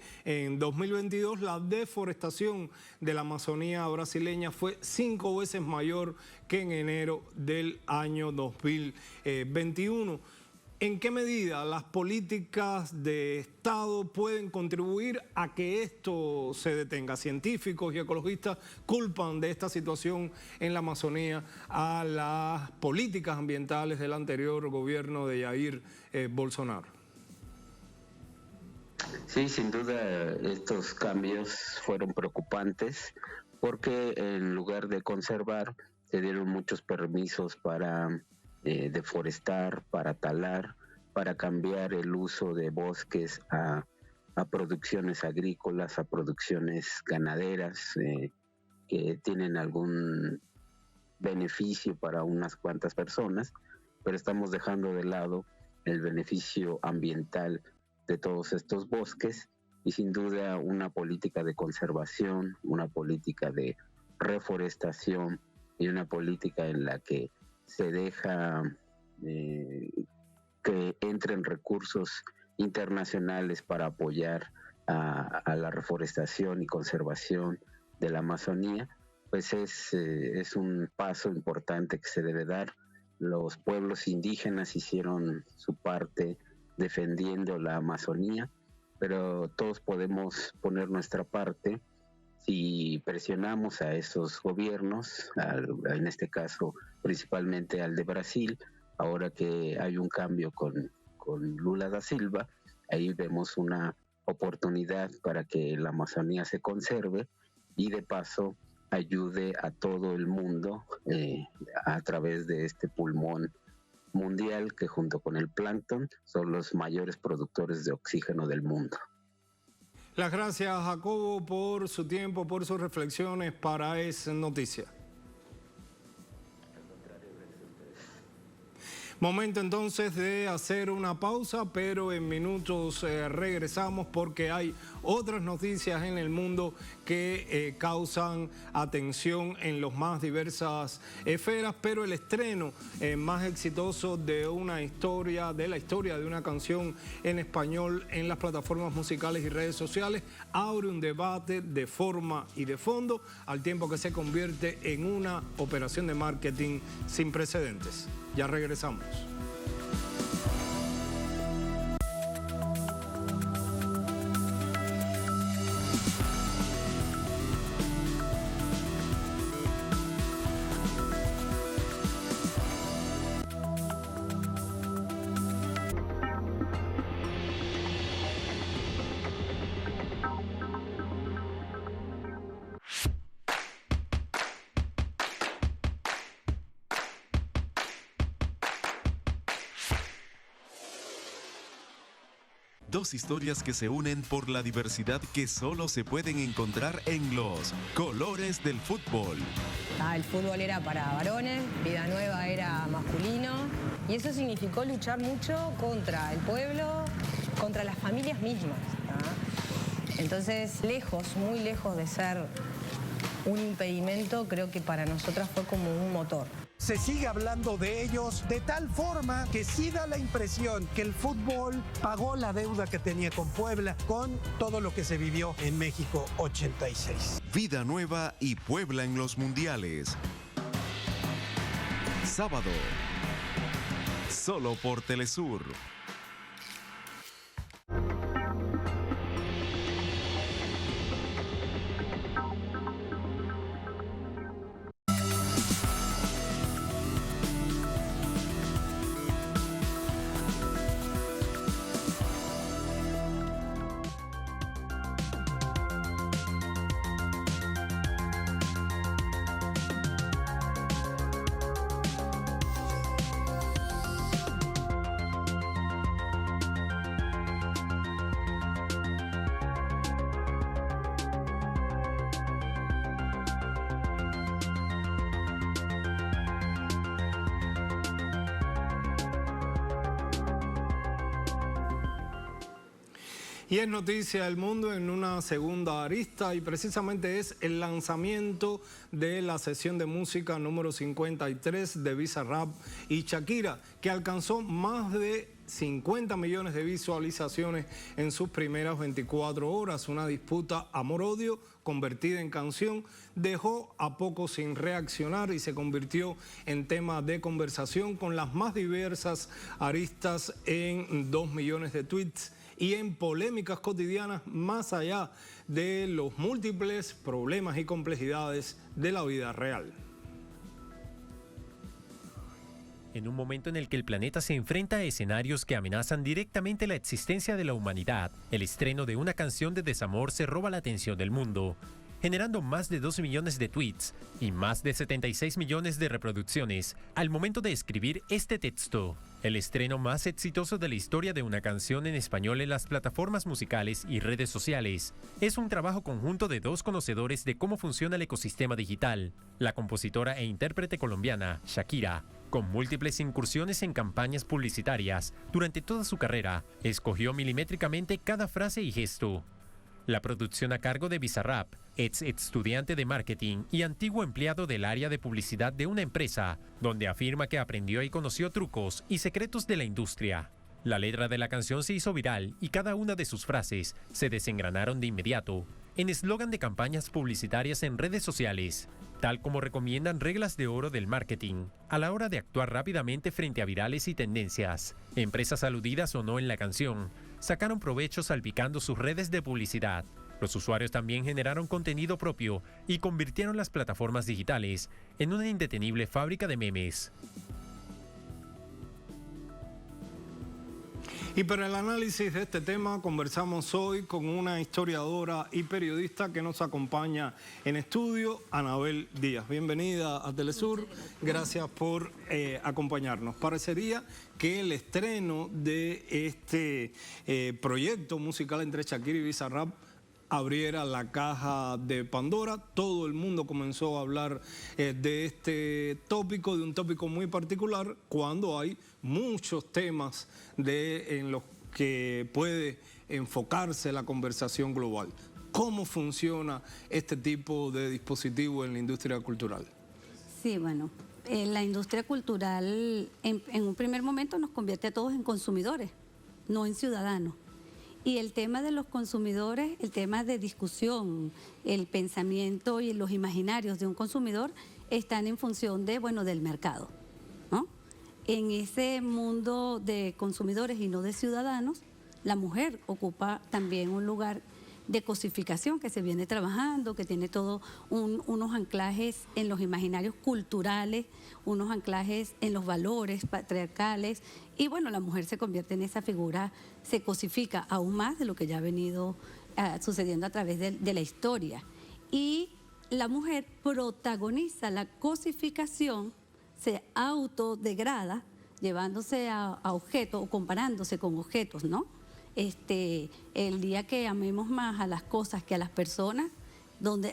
2022, la deforestación de la Amazonía brasileña fue 5 veces mayor que en enero del año 2021. ¿En qué medida las políticas de Estado pueden contribuir a que esto se detenga? Científicos y ecologistas culpan de esta situación en la Amazonía a las políticas ambientales del anterior gobierno de Jair Bolsonaro. Sí, sin duda estos cambios fueron preocupantes porque en lugar de conservar se dieron muchos permisos para deforestar, para talar, para cambiar el uso de bosques a producciones agrícolas, a producciones ganaderas que tienen algún beneficio para unas cuantas personas, pero estamos dejando de lado el beneficio ambiental de todos estos bosques y sin duda una política de conservación, una política de reforestación y una política en la que se deja que entren recursos internacionales para apoyar a la reforestación y conservación de la Amazonía, pues es un paso importante que se debe dar. Los pueblos indígenas hicieron su parte defendiendo la Amazonía, pero todos podemos poner nuestra parte si presionamos a esos gobiernos, en este caso principalmente al de Brasil, ahora que hay un cambio con Lula da Silva, ahí vemos una oportunidad para que la Amazonía se conserve y de paso ayude a todo el mundo a través de este pulmón mundial que junto con el plancton son los mayores productores de oxígeno del mundo. Las gracias, Jacobo, por su tiempo, por sus reflexiones para Es Noticia. Momento entonces de hacer una pausa, pero en minutos regresamos porque hay otras noticias en el mundo que causan atención en las más diversas esferas, pero el estreno más exitoso de la historia de una canción en español en las plataformas musicales y redes sociales abre un debate de forma y de fondo, al tiempo que se convierte en una operación de marketing sin precedentes. Ya regresamos. Dos historias que se unen por la diversidad que solo se pueden encontrar en los colores del fútbol. El fútbol era para varones, Vida Nueva era masculino y eso significó luchar mucho contra el pueblo, contra las familias mismas. Entonces, muy lejos de ser un impedimento, creo que para nosotras fue como un motor. Se sigue hablando de ellos de tal forma que sí da la impresión que el fútbol pagó la deuda que tenía con Puebla con todo lo que se vivió en México 86. Vida Nueva y Puebla en los mundiales. Sábado. Solo por Telesur. Y es noticia del mundo en una segunda arista y precisamente es el lanzamiento de la sesión de música número 53 de Bizarrap y Shakira, que alcanzó más de 50 millones de visualizaciones en sus primeras 24 horas. Una disputa amor-odio convertida en canción dejó a pocos sin reaccionar y se convirtió en tema de conversación con las más diversas aristas en 2 millones de tweets y en polémicas cotidianas más allá de los múltiples problemas y complejidades de la vida real. En un momento en el que el planeta se enfrenta a escenarios que amenazan directamente la existencia de la humanidad, el estreno de una canción de desamor se roba la atención del mundo, generando más de 2 millones de tweets y más de 76 millones de reproducciones al momento de escribir este texto. El estreno más exitoso de la historia de una canción en español en las plataformas musicales y redes sociales es un trabajo conjunto de 2 conocedores de cómo funciona el ecosistema digital, la compositora e intérprete colombiana Shakira. Con múltiples incursiones en campañas publicitarias durante toda su carrera, escogió milimétricamente cada frase y gesto. La producción a cargo de Bizarrap, ex estudiante de marketing y antiguo empleado del área de publicidad de una empresa, donde afirma que aprendió y conoció trucos y secretos de la industria. La letra de la canción se hizo viral y cada una de sus frases se desengranaron de inmediato en eslogan de campañas publicitarias en redes sociales, tal como recomiendan reglas de oro del marketing a la hora de actuar rápidamente frente a virales y tendencias. Empresas aludidas o no en la canción sacaron provecho salpicando sus redes de publicidad. Los usuarios también generaron contenido propio y convirtieron las plataformas digitales en una indetenible fábrica de memes. Y para el análisis de este tema conversamos hoy con una historiadora y periodista que nos acompaña en estudio, Anabel Díaz. Bienvenida a Telesur, gracias por acompañarnos. Parecería que el estreno de este proyecto musical entre Shakira y Bizarrap abriera la caja de Pandora. Todo el mundo comenzó a hablar de este tópico, de un tópico muy particular, cuando hay muchos temas en los que puede enfocarse la conversación global. ¿Cómo funciona este tipo de dispositivo en la industria cultural? Sí, bueno, la industria cultural en un primer momento nos convierte a todos en consumidores, no en ciudadanos. Y el tema de los consumidores, el tema de discusión, el pensamiento y los imaginarios de un consumidor están en función de, del mercado, ¿no? En ese mundo de consumidores y no de ciudadanos, la mujer ocupa también un lugar de cosificación que se viene trabajando, que tiene todo unos anclajes en los imaginarios culturales, unos anclajes en los valores patriarcales, y la mujer se convierte en esa figura, se cosifica aún más de lo que ya ha venido sucediendo a través de la historia. Y la mujer protagoniza la cosificación, se autodegrada, llevándose a objetos o comparándose con objetos, ¿no? El día que amemos más a las cosas que a las personas,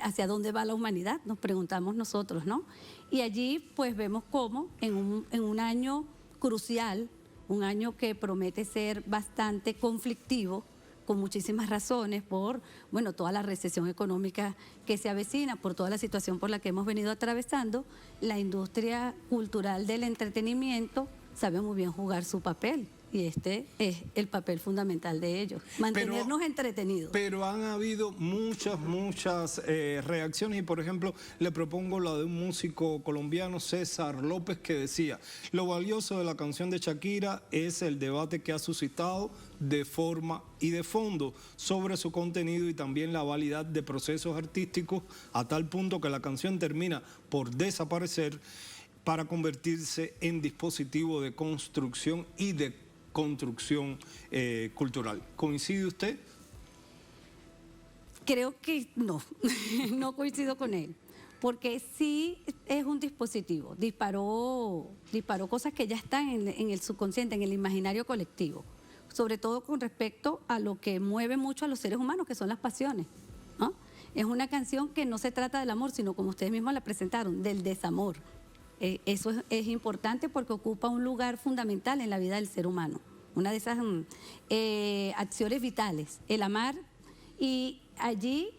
hacia dónde va la humanidad, nos preguntamos nosotros, ¿no? Y allí pues vemos cómo en un año crucial, un año que promete ser bastante conflictivo, con muchísimas razones, por toda la recesión económica que se avecina, por toda la situación por la que hemos venido atravesando, la industria cultural del entretenimiento sabe muy bien jugar su papel. Y este es el papel fundamental de ellos, mantenernos entretenidos. Pero han habido muchas reacciones y, por ejemplo, le propongo la de un músico colombiano, César López, que decía: lo valioso de la canción de Shakira es el debate que ha suscitado de forma y de fondo sobre su contenido y también la validad de procesos artísticos, a tal punto que la canción termina por desaparecer para convertirse en dispositivo de construcción y de construcción cultural. ¿Coincide usted? Creo que no, no coincido con él, porque sí es un dispositivo, disparó cosas que ya están en el subconsciente, en el imaginario colectivo, sobre todo con respecto a lo que mueve mucho a los seres humanos, que son las pasiones, ¿no? Es una canción que no se trata del amor, sino, como ustedes mismos la presentaron, del desamor. Eso es importante porque ocupa un lugar fundamental en la vida del ser humano. Una de esas acciones vitales, el amar, y allí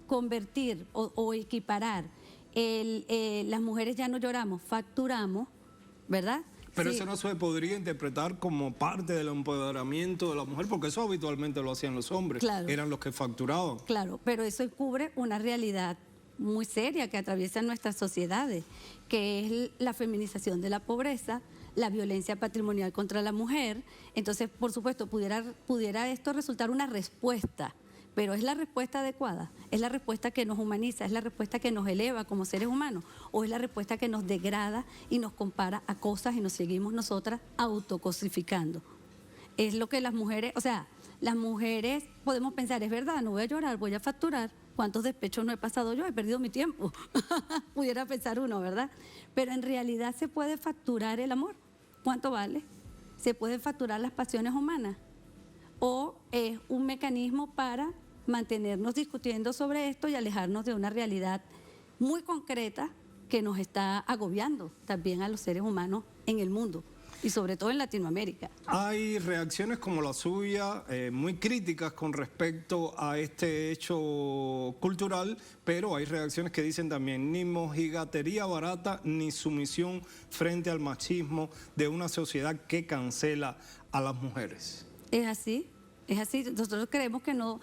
convertir o equiparar las mujeres ya no lloramos, facturamos, ¿verdad? Pero sí. eso no se podría interpretar como parte del empoderamiento de la mujer, porque eso habitualmente lo hacían los hombres, Claro. eran los que facturaban. Claro, pero eso cubre una realidad muy seria que atraviesa nuestras sociedades, que es la feminización de la pobreza, la violencia patrimonial contra la mujer. Entonces, por supuesto, pudiera esto resultar una respuesta, pero ¿es la respuesta adecuada? ¿Es la respuesta que nos humaniza? ¿Es la respuesta que nos eleva como seres humanos? ¿O es la respuesta que nos degrada y nos compara a cosas y nos seguimos nosotras autocosificando? Es lo que las mujeres, o sea, las mujeres podemos pensar, es verdad, no voy a llorar, voy a facturar. ¿Cuántos despechos no he pasado yo? He perdido mi tiempo. Pudiera pensar uno, ¿verdad? Pero en realidad se puede facturar el amor. ¿Cuánto vale? ¿Se pueden facturar las pasiones humanas? ¿O es un mecanismo para mantenernos discutiendo sobre esto y alejarnos de una realidad muy concreta que nos está agobiando también a los seres humanos en el mundo? Y sobre todo en Latinoamérica. Hay reacciones como la suya, muy críticas con respecto a este hecho cultural, pero hay reacciones que dicen también ni mojigatería barata ni sumisión frente al machismo de una sociedad que cancela a las mujeres. Es así, es así. Nosotros creemos que no.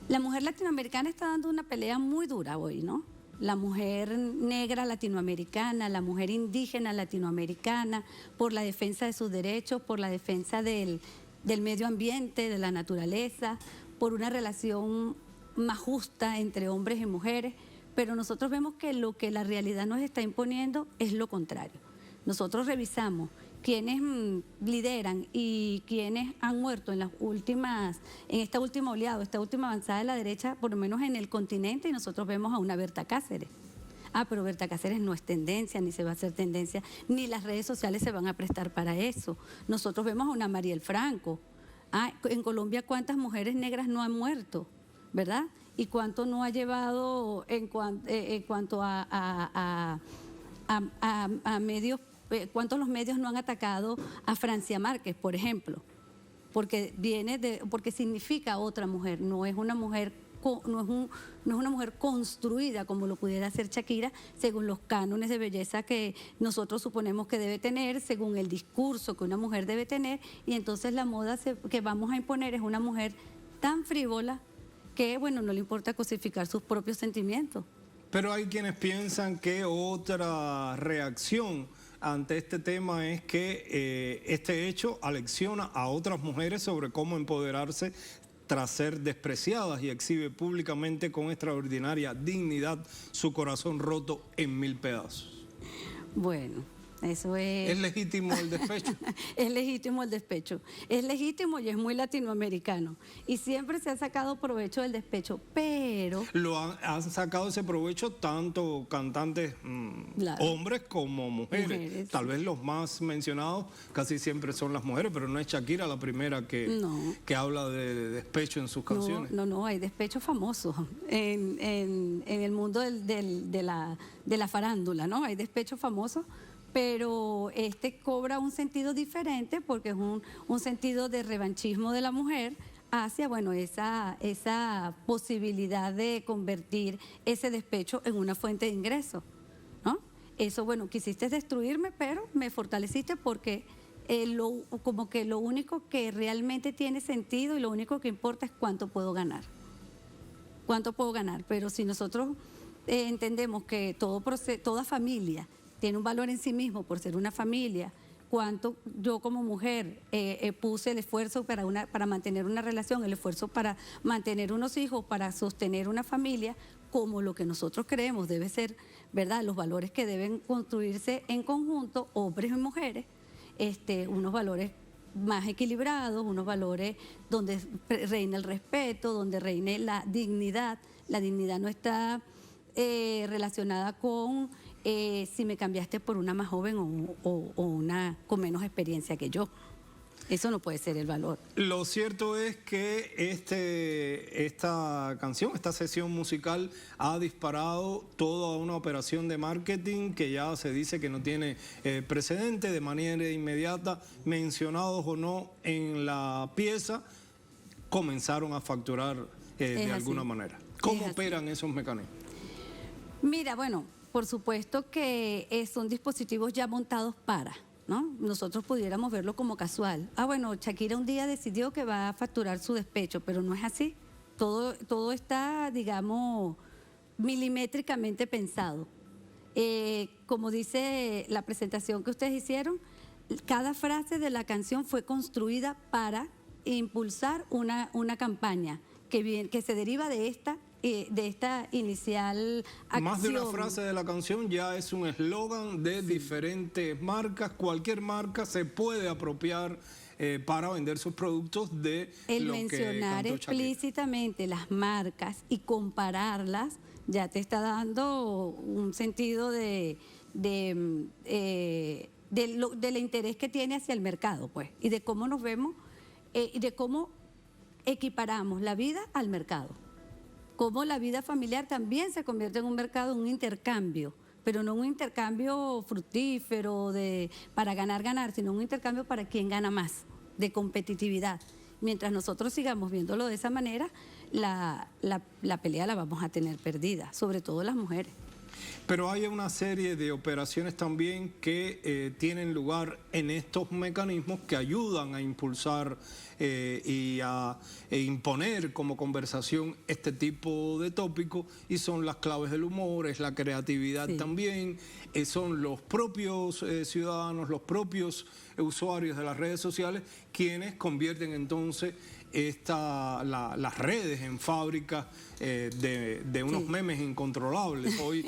La mujer latinoamericana está dando una pelea muy dura hoy, ¿no? La mujer negra latinoamericana, la mujer indígena latinoamericana, por la defensa de sus derechos, por la defensa del medio ambiente, de la naturaleza, por una relación más justa entre hombres y mujeres. Pero nosotros vemos que lo que la realidad nos está imponiendo es lo contrario. Nosotros revisamos quienes lideran y quienes han muerto en esta última oleada, esta última avanzada de la derecha, por lo menos en el continente, y nosotros vemos a una Berta Cáceres. Pero Berta Cáceres no es tendencia, ni se va a hacer tendencia, ni las redes sociales se van a prestar para eso. Nosotros vemos a una Mariel Franco. En Colombia, ¿cuántas mujeres negras no han muerto? ¿Verdad? ¿Y cuánto no ha llevado en cuanto a medios? ¿Cuántos los medios no han atacado a Francia Márquez, por ejemplo? Porque porque significa otra mujer, no es una mujer construida como lo pudiera hacer Shakira, según los cánones de belleza que nosotros suponemos que debe tener, según el discurso que una mujer debe tener, y entonces la moda que vamos a imponer es una mujer tan frívola que, bueno, no le importa cosificar sus propios sentimientos. Pero hay quienes piensan que otra reacción ante este tema es que este hecho alecciona a otras mujeres sobre cómo empoderarse tras ser despreciadas y exhibe públicamente con extraordinaria dignidad su corazón roto en 1000 pedazos. Bueno, eso es... ¿Es legítimo el despecho? Es legítimo el despecho. Es legítimo y es muy latinoamericano. Y siempre se ha sacado provecho del despecho, pero... Han sacado ese provecho tanto cantantes claro, hombres como mujeres. Tal vez los más mencionados casi siempre son las mujeres, pero no es Shakira la primera que habla de despecho en sus canciones. No, hay despechos famosos en el mundo de la farándula, ¿no? Hay despechos famosos, pero este cobra un sentido diferente porque es un sentido de revanchismo de la mujer hacia, bueno, esa posibilidad de convertir ese despecho en una fuente de ingreso, ¿no? Eso, bueno, quisiste destruirme, pero me fortaleciste porque como que lo único que realmente tiene sentido y lo único que importa es cuánto puedo ganar. ¿Cuánto puedo ganar? Pero si nosotros entendemos que toda familia tiene un valor en sí mismo por ser una familia, cuánto yo como mujer puse el esfuerzo para mantener una relación, el esfuerzo para mantener unos hijos, para sostener una familia, como lo que nosotros creemos debe ser, ¿verdad? Los valores que deben construirse en conjunto, hombres y mujeres, unos valores más equilibrados, unos valores donde reine el respeto, donde reine la dignidad. La dignidad no está relacionada con si me cambiaste por una más joven o una con menos experiencia que yo. Eso no puede ser el valor. Lo cierto es que esta canción, esta sesión musical ha disparado toda una operación de marketing que ya se dice que no tiene precedente. De manera inmediata, mencionados o no en la pieza, comenzaron a facturar de alguna manera. ¿Cómo operan esos mecanismos? Mira, bueno, por supuesto que son dispositivos ya montados para, ¿no? Nosotros pudiéramos verlo como casual. Ah, bueno, Shakira un día decidió que va a facturar su despecho, pero no es así. Todo está, digamos, milimétricamente pensado. Como dice la presentación que ustedes hicieron, cada frase de la canción fue construida para impulsar una campaña que se deriva de esta inicial acción. Más de una frase de la canción ya es un eslogan de diferentes marcas. Cualquier marca se puede apropiar para vender sus productos de el lo que mencionar cantó Shakira. explícitamente las marcas y compararlas ya te está dando un sentido del interés que tiene hacia el mercado, pues, y de cómo nos vemos y de cómo equiparamos la vida al mercado. Cómo la vida familiar también se convierte en un mercado, un intercambio, pero no un intercambio fructífero para ganar, sino un intercambio para quien gana más, de competitividad. Mientras nosotros sigamos viéndolo de esa manera, la pelea la vamos a tener perdida, sobre todo las mujeres. Pero hay una serie de operaciones también que tienen lugar en estos mecanismos que ayudan a impulsar e imponer como conversación este tipo de tópicos, y son las claves del humor, es la creatividad también, son los propios ciudadanos, los propios usuarios de las redes sociales quienes convierten entonces las redes en fábricas de unos memes incontrolables. Hoy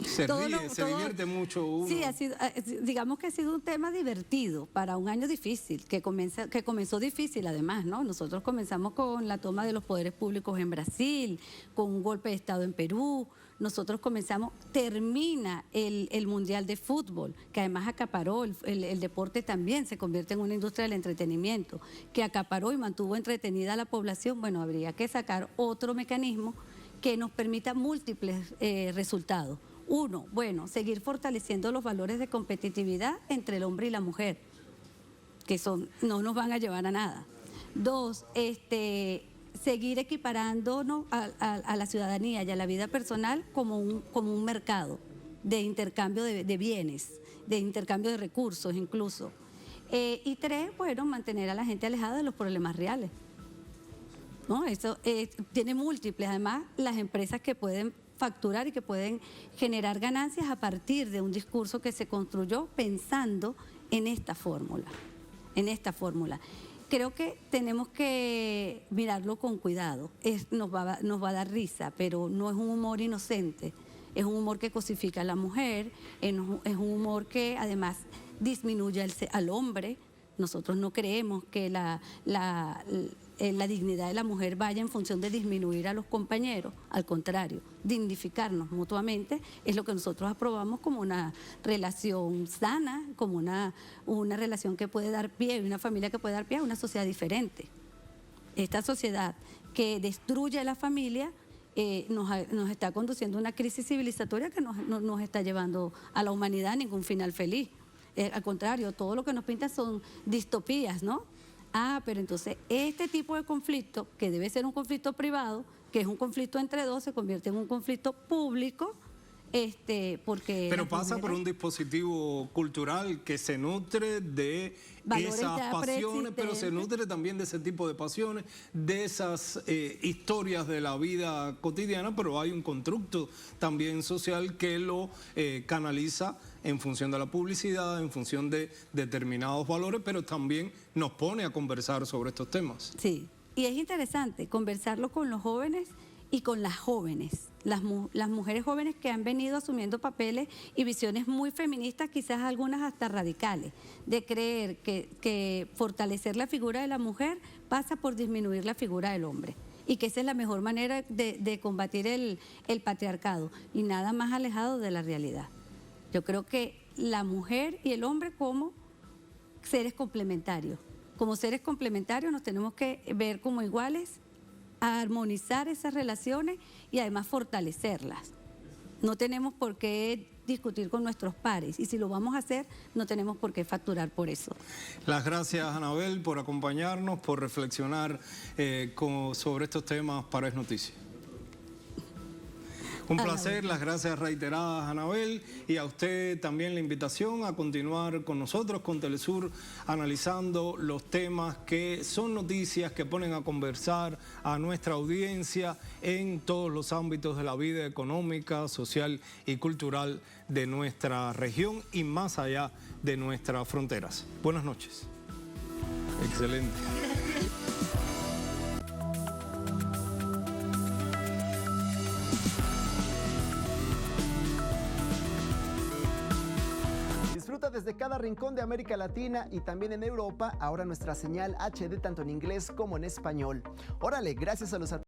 se divierte mucho uno. Sí, digamos que ha sido un tema divertido para un año difícil, que comenzó difícil además, ¿no? Nosotros comenzamos con la toma de los poderes públicos en Brasil, con un golpe de Estado en Perú. Nosotros termina el Mundial de Fútbol, que además acaparó, el deporte también se convierte en una industria del entretenimiento, que acaparó y mantuvo entretenida a la población. Bueno, habría que sacar otro mecanismo que nos permita múltiples resultados. Uno, bueno, seguir fortaleciendo los valores de competitividad entre el hombre y la mujer, que no nos van a llevar a nada. Dos, seguir equiparándonos a la ciudadanía y a la vida personal como un mercado de intercambio de bienes, de intercambio de recursos incluso. Y tres, bueno, mantener a la gente alejada de los problemas reales, ¿no? Eso tiene múltiples, además, las empresas que pueden facturar y que pueden generar ganancias a partir de un discurso que se construyó pensando en esta fórmula, Creo que tenemos que mirarlo con cuidado. Nos va a dar risa, pero no es un humor inocente. Es un humor que cosifica a la mujer, es un humor que además disminuye al hombre. Nosotros no creemos que la dignidad de la mujer vaya en función de disminuir a los compañeros. Al contrario, dignificarnos mutuamente es lo que nosotros aprobamos como una relación sana, como una relación que puede dar pie, una familia que puede dar pie a una sociedad diferente. Esta sociedad que destruye a la familia nos está conduciendo a una crisis civilizatoria que nos está llevando a la humanidad a ningún final feliz. Al contrario, todo lo que nos pinta son distopías, ¿no? Pero entonces este tipo de conflicto, que debe ser un conflicto privado, que es un conflicto entre dos, se convierte en un conflicto público, porque... Pero pasa por un dispositivo cultural que se nutre de esas pasiones, pero se nutre también de ese tipo de pasiones, de esas historias de la vida cotidiana, pero hay un constructo también social que lo canaliza en función de la publicidad, en función de determinados valores, pero también nos pone a conversar sobre estos temas. Sí, y es interesante conversarlo con los jóvenes y con las jóvenes, las mujeres jóvenes que han venido asumiendo papeles y visiones muy feministas, quizás algunas hasta radicales, de creer que fortalecer la figura de la mujer pasa por disminuir la figura del hombre, y que esa es la mejor manera de combatir el patriarcado, y nada más alejado de la realidad. Yo creo que la mujer y el hombre como seres complementarios. Como seres complementarios nos tenemos que ver como iguales, armonizar esas relaciones y además fortalecerlas. No tenemos por qué discutir con nuestros pares, y si lo vamos a hacer, no tenemos por qué facturar por eso. Las gracias, Anabel, por acompañarnos, por reflexionar sobre estos temas para Es Noticia. Un placer, las gracias reiteradas, Anabel, y a usted también la invitación a continuar con nosotros, con Telesur, analizando los temas que son noticias que ponen a conversar a nuestra audiencia en todos los ámbitos de la vida económica, social y cultural de nuestra región y más allá de nuestras fronteras. Buenas noches. Excelente. Disfruta desde cada rincón de América Latina y también en Europa, ahora nuestra señal HD tanto en inglés como en español. Órale, gracias a los